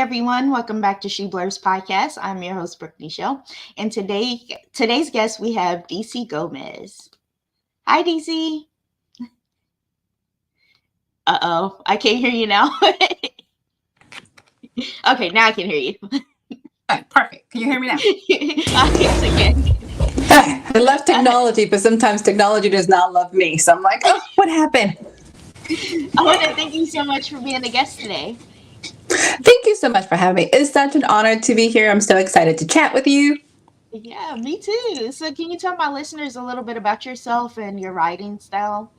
everyone. Welcome back to She Blurs Podcast. I'm your host, Brooke Michelle. And today's guest, we have DC Gomez. Hi, DC. Uh-oh. I can't hear you now. Okay, now I can hear you. All right, perfect. Can you hear me now? Yes, again. I love technology, but sometimes technology does not love me. So I'm like, oh, what happened? I want to thank you so much for being a guest today. Thank you so much for having me. It's such an honor to be here. I'm so excited to chat with you. Yeah, me too. So can you tell my listeners a little bit about yourself and your writing style?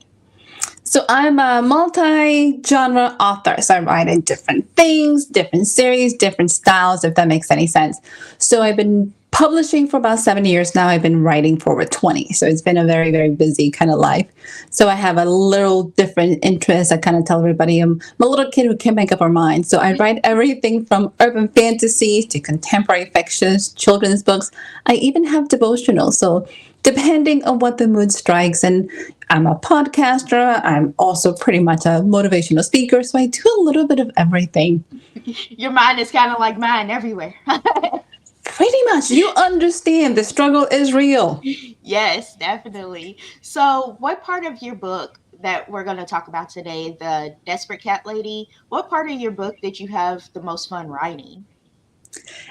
So I'm a multi-genre author. So I write in different things, different series, different styles, if that makes any sense. So I've been publishing for about 7 years now. I've been writing for over 20. So it's been a very, very busy kind of life. So I have a little different interest. I kind of tell everybody I'm a little kid who can't make up her mind. So I write everything from urban fantasy to contemporary fictions, children's books. I even have devotionals. So depending on what the mood strikes. And I'm a podcaster. I'm also pretty much a motivational speaker. So I do a little bit of everything. Your mind is kind of like mine everywhere. Pretty much. You understand the struggle is real. Yes, definitely. So what part of your book that we're going to talk about today, The Desperate Cat Lady, what part of your book did you have the most fun writing?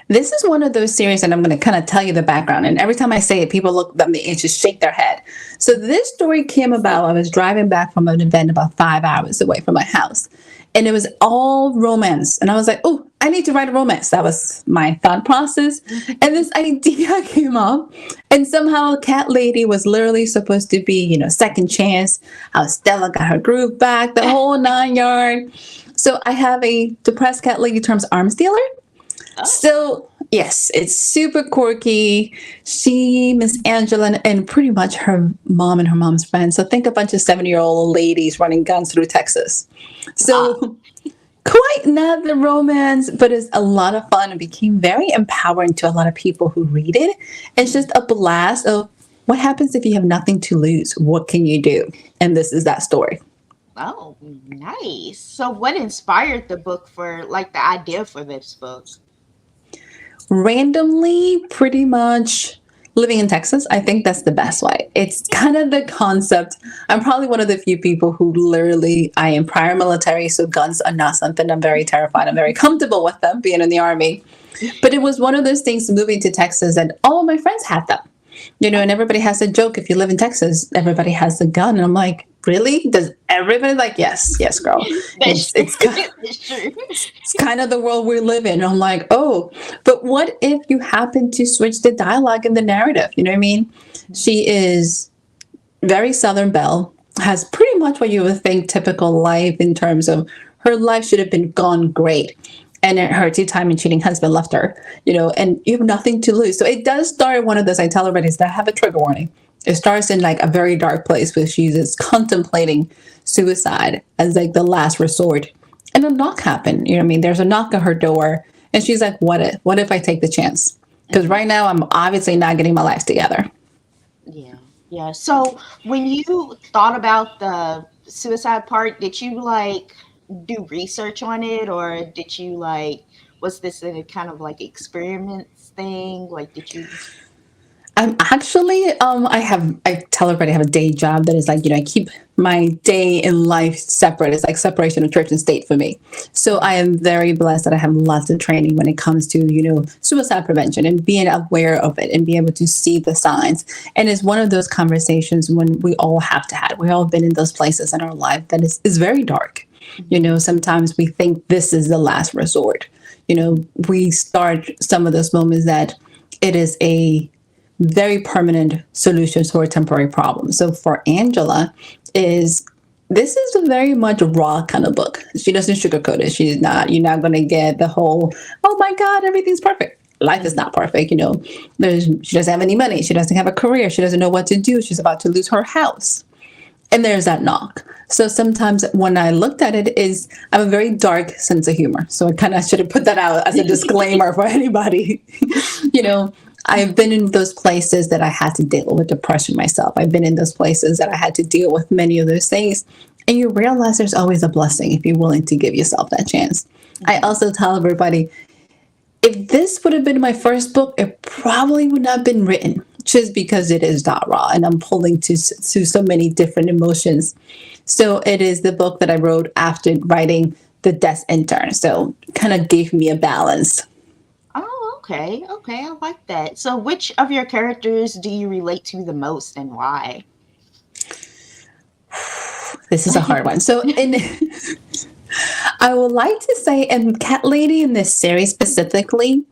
This is one of those series, and I'm going to kind of tell you the background. And every time I say it, people look at me and just shake their head. So this story came about. I was driving back from an event about 5 hours away from my house, and it was all romance. And I was like, oh, I need to write a romance. That was my thought process. And this idea came up, and somehow Cat Lady was literally supposed to be, second chance, how Stella got her groove back, the whole 9 yard. So I have a depressed cat lady turns arms dealer. So, yes, it's super quirky. She, Miss Angela, and pretty much her mom and her mom's friends. So think a bunch of 7-year-old ladies running guns through Texas. So quite not the romance, but it's a lot of fun. It became very empowering to a lot of people who read it. It's just a blast of what happens if you have nothing to lose? What can you do? And this is that story. Oh, nice. So what inspired the book for, the idea for this book? Randomly, pretty much living in Texas. I think that's the best way. It's kind of the concept. I'm probably one of the few people who I am prior military, so guns are not something I'm very terrified. I'm very comfortable with them being in the Army. But it was one of those things moving to Texas, and all of my friends had them. And everybody has a joke. If you live in Texas, everybody has a gun. And I'm like, really? Does everybody? Like, yes, girl. It's kind of the world we live in. And I'm like, oh, but what if you happen to switch the dialogue and the narrative? You know what I mean? She is very Southern Belle, has pretty much what you would think typical life in terms of her life should have been gone great. And her two-time and cheating husband left her, and you have nothing to lose. So it does start one of those, I tell everybody, is that I have a trigger warning. It starts in a very dark place where she's contemplating suicide as the last resort. And a knock happened. There's a knock at her door. And she's like, what if I take the chance? Because right now I'm obviously not getting my life together. Yeah. So when you thought about the suicide part, did you do research on it, or did you was this a kind of experiments thing? Did you? I'm actually, I tell everybody I have a day job that is I keep my day in life separate. It's like separation of church and state for me. So I am very blessed that I have lots of training when it comes to, suicide prevention and being aware of it and being able to see the signs. And it's one of those conversations when we all have to have. We've all been in those places in our life that is very dark. Sometimes we think this is the last resort. We start some of those moments that it is a very permanent solution to a temporary problem. So for Angela, this is a very much raw kind of book. She doesn't sugarcoat it. You're not going to get the whole, oh my God, everything's perfect. Life is not perfect. She doesn't have any money. She doesn't have a career. She doesn't know what to do. She's about to lose her house. And there's that knock. So sometimes when I looked at it, I have a very dark sense of humor. So I kind of should have put that out as a disclaimer for anybody. I've been in those places that I had to deal with depression myself. I've been in those places that I had to deal with many of those things. And you realize there's always a blessing if you're willing to give yourself that chance. I Mhm. also tell everybody, if this would have been my first book, it probably would not have been written just because it is that raw and I'm pulling to so many different emotions. So it is the book that I wrote after writing The Desk Intern. So kind of gave me a balance. Oh, okay. Okay, I like that. So, which of your characters do you relate to the most and why? This is a hard one. So in I would like to say in Cat Lady in this series specifically,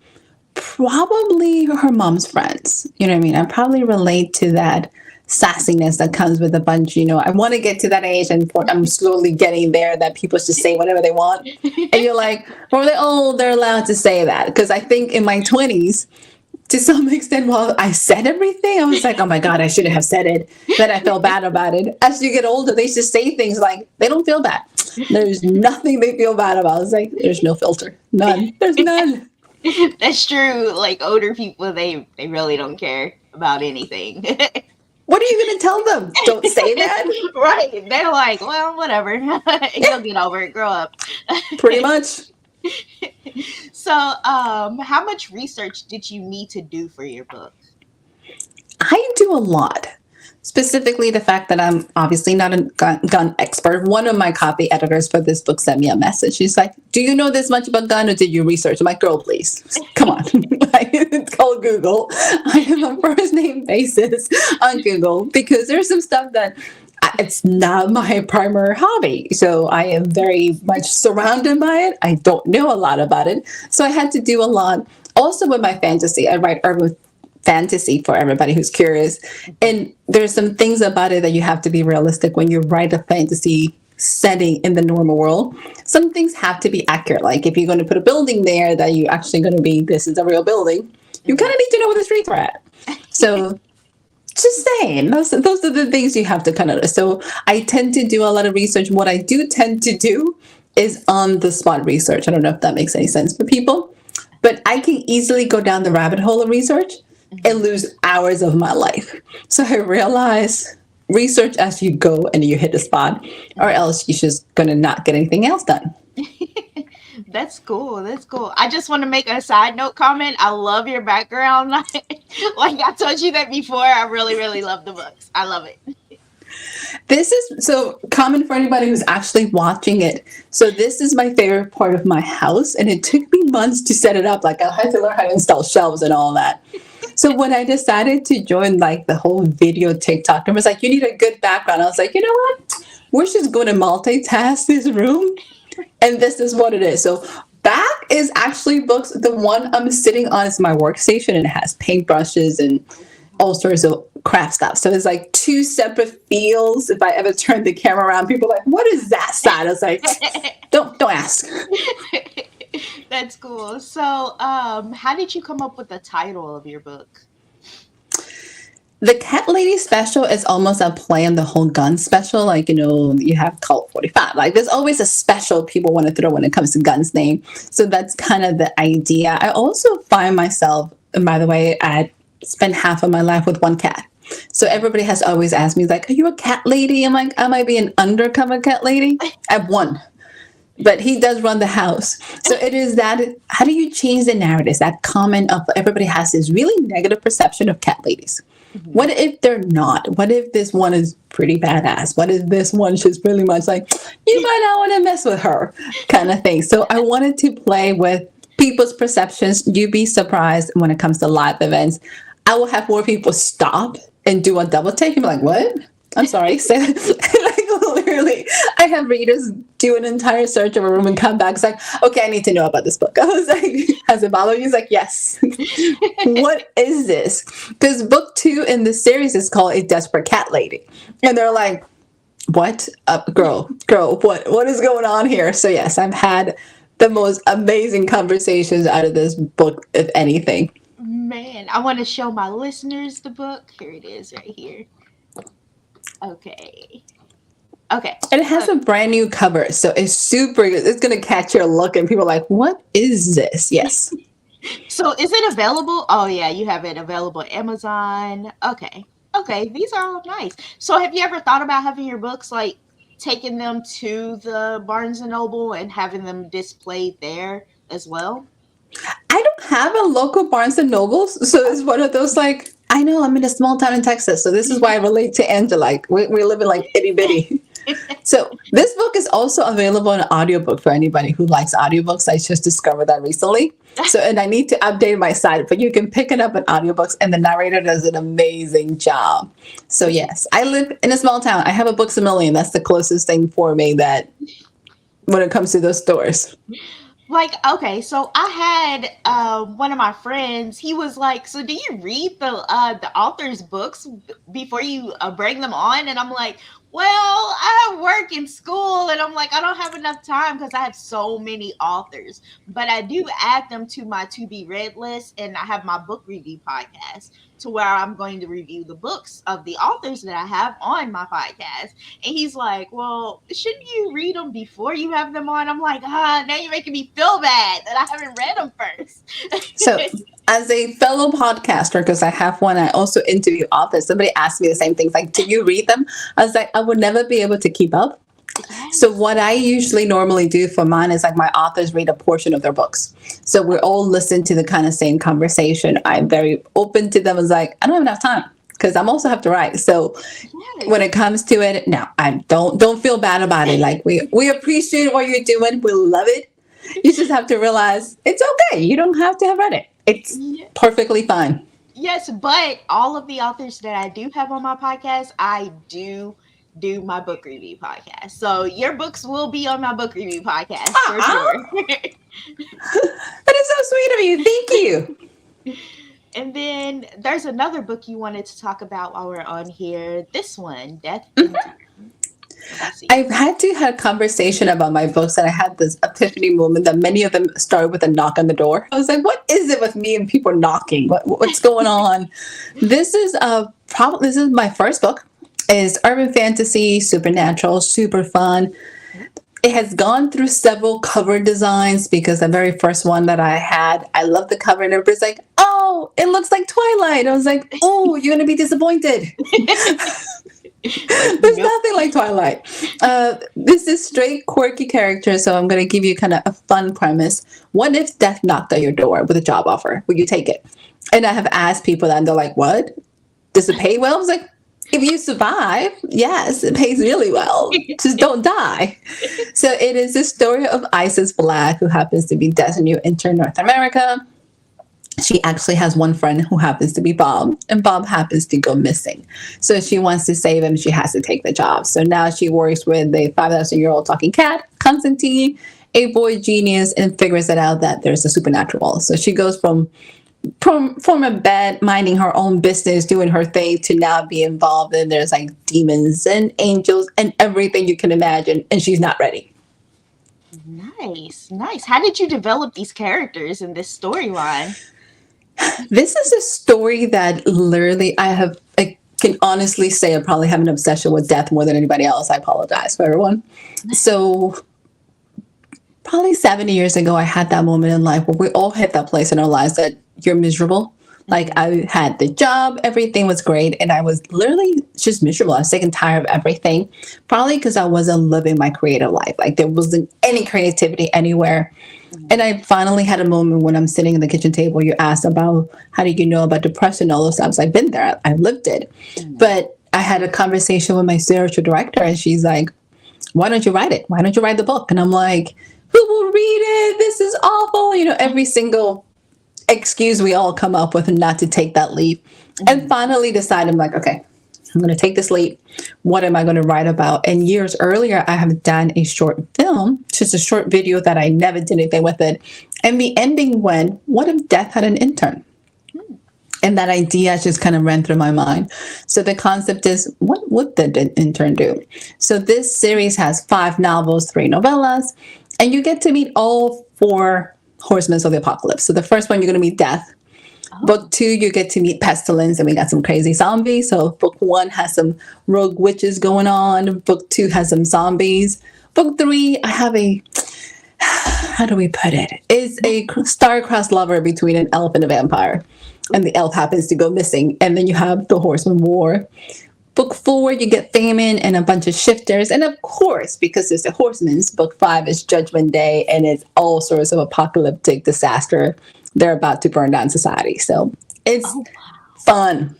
probably her mom's friends. You know what I mean? I probably relate to that sassiness that comes with a bunch. I want to get to that age, and I'm slowly getting there. That people just say whatever they want, and you're like, "Well, they're allowed to say that." Because I think in my 20s, to some extent, while I said everything, I was like, "Oh my god, I shouldn't have said it." Then I felt bad about it. As you get older, they just say things like they don't feel bad. There's nothing they feel bad about. It's like there's no filter, none. There's none. That's true. Like older people, they really don't care about anything. What are you going to tell them? Don't say that? Right. They're like, well, whatever. You'll get over it. Grow up. Pretty much. So, how much research did you need to do for your book? I do a lot. Specifically, the fact that I'm obviously not a gun expert. One of my copy editors for this book sent me a message. She's like, "Do you know this much about gun, or did you research?" I'm like, "Girl, please, come on." It's called Google. I am a first name basis on Google because there's some stuff that it's not my primary hobby. So I am very much surrounded by it. I don't know a lot about it. So I had to do a lot. Also, with my fantasy, I write urban fantasy for everybody who's curious. And there's some things about it that you have to be realistic when you write a fantasy setting in the normal world. Some things have to be accurate. Like if you're going to put a building there that you're actually going to be, this is a real building, you kind of need to know where the streets are at. So just saying, those are the things you have to kind of. So I tend to do a lot of research. What I do tend to do is on the spot research. I don't know if that makes any sense for people, but I can easily go down the rabbit hole of research and lose hours of my life. So I realize research as you go and you hit the spot, or else you're just gonna not get anything else done. That's cool. That's cool. I just want to make a side note comment. I love your background. Like I told you that before. I really, really love the books. I love it. This is so common for anybody who's actually watching it. So this is my favorite part of my house, and it took me months to set it up. Like I had to learn how to install shelves and all that. So when I decided to join like the whole video TikTok, it was like, you need a good background. I was like, you know what? We're just going to multitask this room. And this is what it is. So back is actually books. The one I'm sitting on is my workstation, and it has paintbrushes and all sorts of craft stuff. So it's like two separate fields. If I ever turn the camera around, people are like, what is that side? I was like, don't ask. That's cool. So, how did you come up with the title of your book? The Cat Lady special is almost a play on the whole gun special. Like, you have Cult 45. Like, there's always a special people want to throw when it comes to guns name. So that's kind of the idea. I also find myself, and by the way, I spent half of my life with one cat. So everybody has always asked me, like, are you a cat lady? I'm like, I might be an undercover cat lady. I have one. But he does run the house. So it is that, how do you change the narrative? That comment of everybody has this really negative perception of cat ladies. Mhm. What if they're not? What if this one is pretty badass? What if this one she's really much like, you might not want to mess with her kind of thing. So I wanted to play with people's perceptions. You'd be surprised when it comes to live events. I will have more people stop and do a double take and be like, what? I'm sorry. So, like literally, I have readers do an entire search of a room and come back. It's like, okay, I need to know about this book. I was like, has it bothered you? He's like, yes. What is this? Because book 2 in the series is called A Desperate Cat Lady. And they're like, what? Girl, what is going on here? So yes, I've had the most amazing conversations out of this book, if anything. Man, I want to show my listeners the book. Here it is, right here. Okay. Okay. And it has So, a brand new cover. So it's super good. It's going to catch your look, and people are like, what is this? Yes. so is it available? Oh yeah, you have it available at Amazon. Okay. Okay, these are all nice. So have you ever thought about having your books like taking them to the Barnes and Noble and having them displayed there as well? I don't have a local Barnes and Nobles, so it's one of those like I know I'm in a small town in Texas, so this is why I relate to Angela. Like we live in like itty bitty. So this book is also available in audiobook for anybody who likes audiobooks. I just discovered that recently. So and I need to update my site, but you can pick it up in audiobooks and the narrator does an amazing job. So yes, I live in a small town. I have a Books a Million. That's the closest thing for me that when it comes to those stores. Like, okay, so I had one of my friends. He was like, "So, do you read the author's books before you bring them on?" And I'm like, "Well, I have work in school, and I'm like, I don't have enough time because I have so many authors. But I do add them to my to be read list, and I have my book review podcast to where I'm going to review the books of the authors that I have on my podcast." And he's like, "Well, shouldn't you read them before you have them on?" I'm like, now you're making me feel bad that I haven't read them So, first. as a fellow podcaster, because I have one, I also interview authors. Somebody asked me the same things, like, "Do you read them?" I was like, "I would never be able to keep up." So, Yes. what I usually normally do for mine is like my authors read a portion of their books. So, we're all listening to the kind of same conversation. I'm very open to them. I was like, I don't have enough time because I'm also have to write. So, when Yes. it comes to it, no, I don't feel bad about it. Like we appreciate what you're doing. We love it. You just have to realize it's okay. You don't have to have read it. It's Yeah. perfectly fine. Yes, but all of the authors that I do have on my podcast, I do my book review podcast. So your books will be on my book review podcast for sure. Aw, that is so sweet of you. Thank you. And then there's another book you wanted to talk about while we're on here. This one, Death Intern. Let me see. I've had to have a conversation about my books, and I had this epiphany moment that many of them started with a knock on the door. I was like, "What is it with me and people knocking? What's going on?" This is probably this is my first book. It's urban fantasy, supernatural, super fun. It has gone through several cover designs because the very first one that I had, I love the cover, and everybody's like, "Oh, it looks like Twilight." I was like, "Oh, you're gonna be disappointed." Like, There's nope. nothing like Twilight. This is straight quirky character, so I'm going to give you kind of a fun premise. What if death knocked on your door with a job offer? Would you take it? And I have asked people that, and they're like, "What? Does it pay well?" I was like, "If you survive, yes, it pays really well. Just don't die." So it is the story of Isis Black, who happens to be death's new intern in North America. She actually has one friend who happens to be Bob, and Bob happens to go missing. So she wants to save him. She has to take the job. So now she works with a 5,000-year-old talking cat, Constantine, a boy genius, and figures it out that there's a supernatural. So she goes from a bed, minding her own business, doing her thing, to now be involved in there's like demons and angels and everything you can imagine, and she's not ready. Nice, nice. How did you develop these characters in this storyline? This is a story that literally I can honestly say I probably have an obsession with death more than anybody else. I apologize for everyone. So probably 7 years ago, I had that moment in life where we all hit that place in our lives that you're miserable. Like I had the job, everything was great, and I was literally just miserable. I was sick and tired of everything, probably because I wasn't living my creative life. Like there wasn't any creativity anywhere. And I finally had a moment when I'm sitting at the kitchen table. You asked about how do you know about depression, all those stuff. I've been there, I've lived it. But I had a conversation with my spiritual director, and she's like, "Why don't you write it? Why don't you write the book?" And I'm like, "Who will read it? This is awful." You know, every single excuse we all come up with not to take that leap. And finally decided, I'm like, okay, I'm going to take this leap. What am I going to write about? And years earlier, I have done a short film, just a short video that I never did anything with it. And the ending went, what if death had an intern? And that idea just kind of ran through my mind. So the concept is, what would the intern do? So this series has 5 novels, 3 novellas, and you get to meet all 4 horsemen of the apocalypse. So the first one, you're going to meet death. Oh, Book 2, you get to meet pestilence, and we got some crazy zombies. So book 1 has some rogue witches going on. Book 2 has some zombies. Book 3, I have a, how do we put it? It's a star-crossed lover between an elf and a vampire. And the elf happens to go missing. And then you have the horseman war. Book 4, you get famine and a bunch of shifters. And of course, because it's the horsemen's, book 5 is Judgment Day, and it's all sorts of apocalyptic disaster. They're about to burn down society. So it's Oh, fun.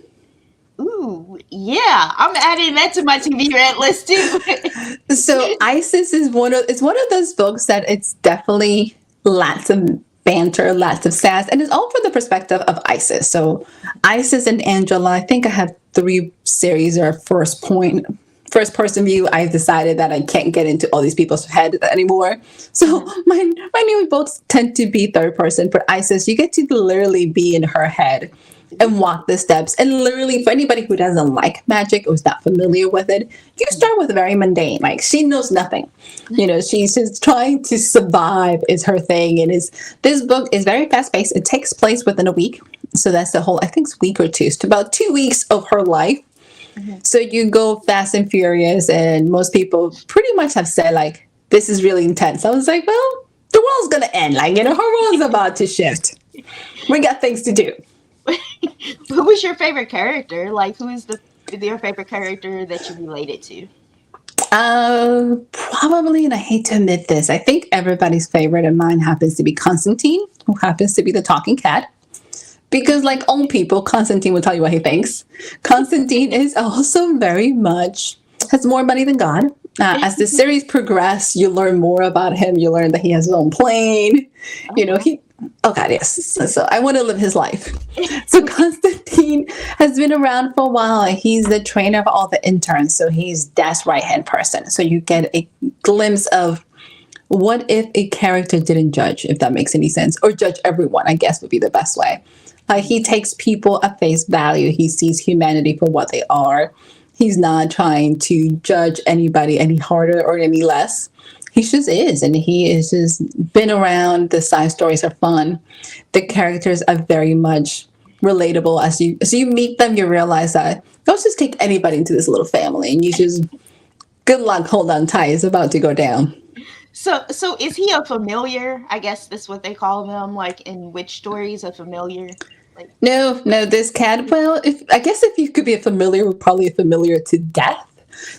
ooh, yeah. I'm adding that to my TV rent list too. So Isis is one of those books that it's definitely lots of banter, lots of sass, and it's all from the perspective of Isis. So Isis and Angela, I think I have 3 series or first person view. I decided that I can't get into all these people's head anymore. So my new books tend to be third person. But Isis, you get to literally be in her head and walk the steps. And literally, for anybody who doesn't like magic or is not familiar with it, you start with very mundane. Like, she knows nothing. She's just trying to survive is her thing. And this book is very fast paced. It takes place within a week. So that's the whole, I think it's a week or two. It's about 2 weeks of her life. So you go fast and furious. And most people pretty much have said, like, this is really intense. I was like, well, the world's going to end. Like, her world's about to shift. We got things to do. Who was your favorite character? Like, who is your favorite character that you related to? Probably, and I hate to admit this, I think everybody's favorite and mine happens to be Constantine, who happens to be the talking cat. Because, like old people, Constantine will tell you what he thinks. Constantine is also very much has more money than God. As the series progresses, you learn more about him. You learn that he has his own plane. Oh God, yes. So I want to live his life. So Constantine has been around for a while. He's the trainer of all the interns. So he's Dad's right-hand person. So you get a glimpse of what if a character didn't judge, if that makes any sense, or judge everyone, I guess would be the best way. He takes people at face value. He sees humanity for what they are. He's not trying to judge anybody any harder or any less. He just is, and he is just been around. The side stories are fun. The characters are very much relatable. As you meet them, you realize that don't just take anybody into this little family, and you just good luck, hold on tight. It's about to go down. So is he a familiar? I guess that's what they call them. Like in witch stories, a familiar. Like, No, this cat. Well, if you could be a familiar, we're probably a familiar to death.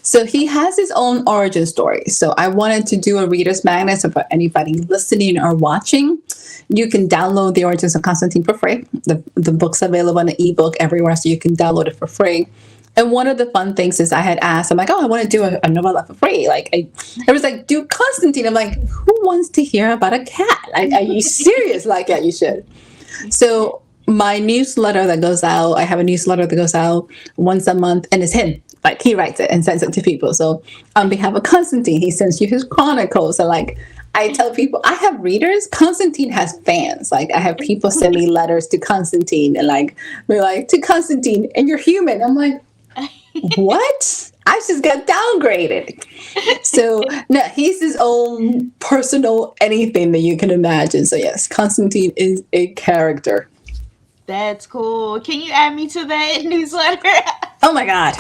So he has his own origin story. So I wanted to do a reader's magnet. So for anybody listening or watching, you can download the Origins of Constantine for free. The book's available in an ebook everywhere, so you can download it for free. And one of the fun things is I had asked, I'm like, oh, I want to do a novella for free. Like, I was like, do Constantine. I'm like, who wants to hear about a cat? Like, are you serious? Like, yeah, you should. So my newsletter that goes out, I have a newsletter that goes out once a month, and it's him. Like, he writes it and sends it to people. So on behalf of Constantine, he sends you his chronicles. And like, I tell people, I have readers. Constantine has fans. Like, I have people send me letters to Constantine, and like, they're like, to Constantine, and you're human. I'm like, what? I just got downgraded. So no, he's his own personal anything that you can imagine. So yes, Constantine is a character. that's cool. Can you add me to that newsletter? Oh my God.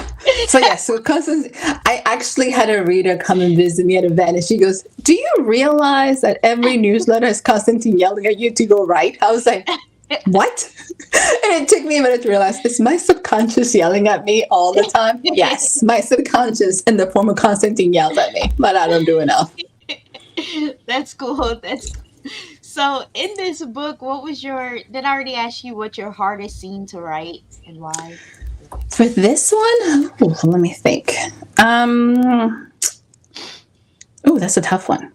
So yes, so Constantine, I actually had a reader come and visit me at an event, and she goes, do you realize that every newsletter is Constantine yelling at you to go write? I was like, what? And it took me a minute to realize, is my subconscious yelling at me all the time? Yes, my subconscious in the form of Constantine yells at me, but I don't do enough. That's cool. So in this book, did I already ask you what your hardest scene to write and why? For this one, let me think. That's a tough one.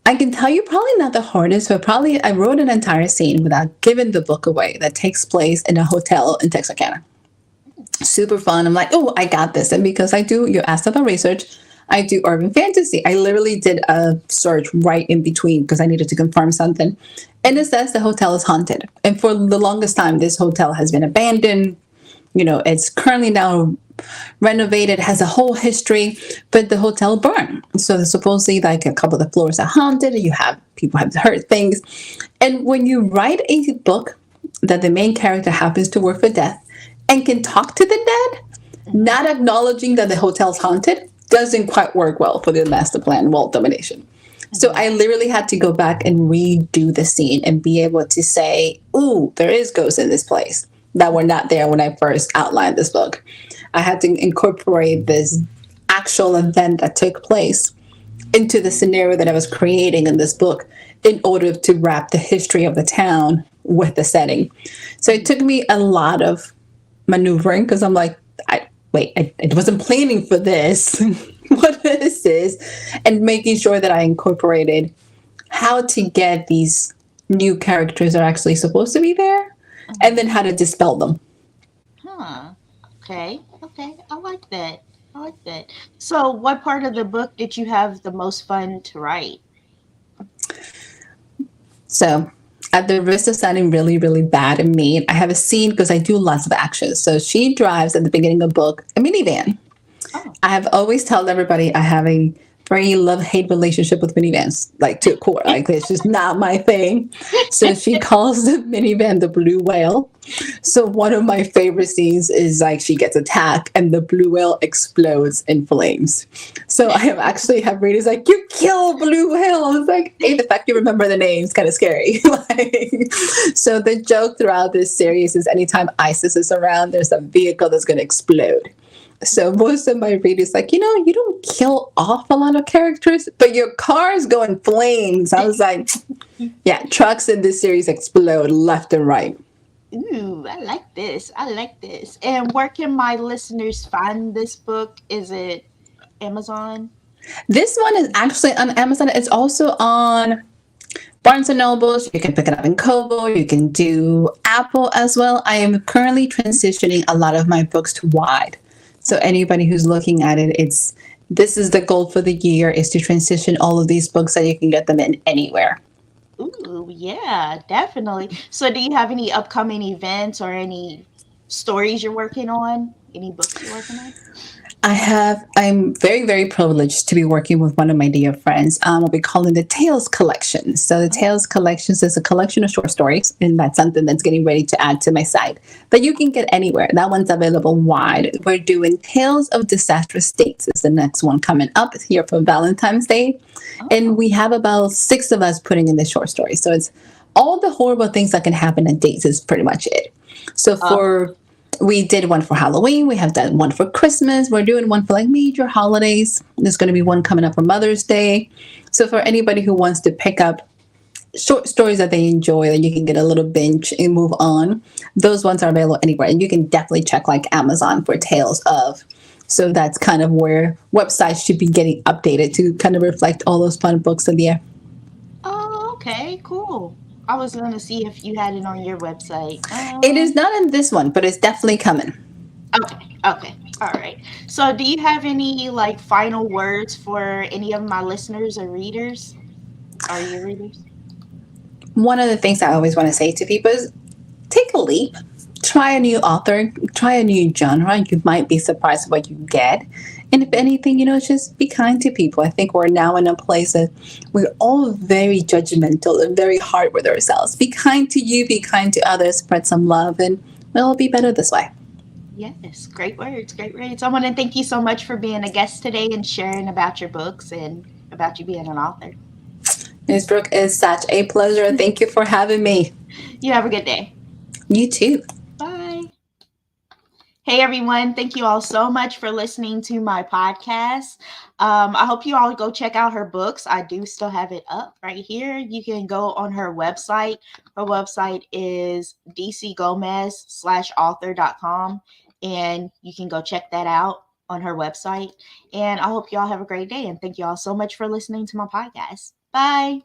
I can tell you probably not the hardest, but probably I wrote an entire scene without giving the book away that takes place in a hotel in Texarkana. Super fun. I'm like, oh, I got this. And because you asked about research, I do urban fantasy. I literally did a search right in between because I needed to confirm something. And it says the hotel is haunted. And for the longest time, this hotel has been abandoned. It's currently now renovated, has a whole history, but the hotel burned. So supposedly like a couple of the floors are haunted, and people have heard things. And when you write a book that the main character happens to work for death and can talk to the dead, not acknowledging that the hotel's haunted doesn't quite work well for the master plan world domination. So I literally had to go back and redo the scene and be able to say, ooh, there is ghosts in this place that were not there when I first outlined this book. I had to incorporate this actual event that took place into the scenario that I was creating in this book in order to wrap the history of the town with the setting. So it took me a lot of maneuvering because I'm like, I wasn't planning for this. What this is, and making sure that I incorporated how to get these new characters that are actually supposed to be there, and then how to dispel them. Huh. Okay. Okay. I like that. I like that. So, what part of the book did you have the most fun to write? So, at the risk of sounding really, really bad and mean, I have a scene because I do lots of actions. So she drives at the beginning of the book a minivan. Oh. I have always told everybody I have a very love-hate relationship with minivans, like to a core. Like it's just not my thing. So she calls the minivan the blue whale. So one of my favorite scenes is like she gets attacked and the blue whale explodes in flames. So I have actually have readers like, you kill blue whale. I was like, hey, the fact you remember the name is kind of scary. Like, so the joke throughout this series is anytime ISIS is around, there's a vehicle that's going to explode. So most of my readers like, you don't kill off a lot of characters, but your cars go in flames. I was like, yeah, trucks in this series explode left and right. Ooh, I like this. I like this. And where can my listeners find this book? Is it Amazon? This one is actually on Amazon. It's also on Barnes and Nobles. You can pick it up in Kobo. You can do Apple as well. I am currently transitioning a lot of my books to wide. So anybody who's looking at it, this is the goal for the year is to transition all of these books so you can get them in anywhere. Ooh, yeah, definitely. So, do you have any upcoming events or any stories you're working on? Any books you're working on? I'm very, very privileged to be working with one of my dear friends. I'll be calling the Tales Collection. So the Tales Collections is a collection of short stories, and that's something that's getting ready to add to my site that you can get anywhere. That one's available wide. We're doing Tales of Disastrous States is the next one coming up here for Valentine's Day. And Oh, we have about 6 of us putting in the short story. So it's all the horrible things that can happen at dates is pretty much it. So oh, we did one for Halloween. We have done one for Christmas. We're doing one for like major holidays. There's going to be one coming up for Mother's Day. So for anybody who wants to pick up short stories that they enjoy, that you can get a little binge and move on, those ones are available anywhere. And you can definitely check like Amazon for Tales of. So that's kind of where websites should be getting updated to kind of reflect all those fun books in there. oh, okay, cool. I was going to see if you had it on your website. It is not in this one, but it's definitely coming. Okay, okay, all right. So, do you have any like final words for any of my listeners or readers? Are your readers? One of the things I always want to say to people is take a leap. Try a new author, try a new genre. You might be surprised what you get. And if anything, just be kind to people. I think we're now in a place that we're all very judgmental and very hard with ourselves. Be kind to you, be kind to others, spread some love, and it'll be better this way. Yes, great words, great words. I want to thank you so much for being a guest today and sharing about your books and about you being an author. Ms. Brooke, it's such a pleasure. Thank you for having me. You have a good day. You too. Bye. Hey everyone, thank you all so much for listening to my podcast. I hope you all go check out her books. I do still have it up right here. You can go on her website. Her website is dcgomez/author.com, and you can go check that out on her website. And I hope you all have a great day. And thank you all so much for listening to my podcast. Bye.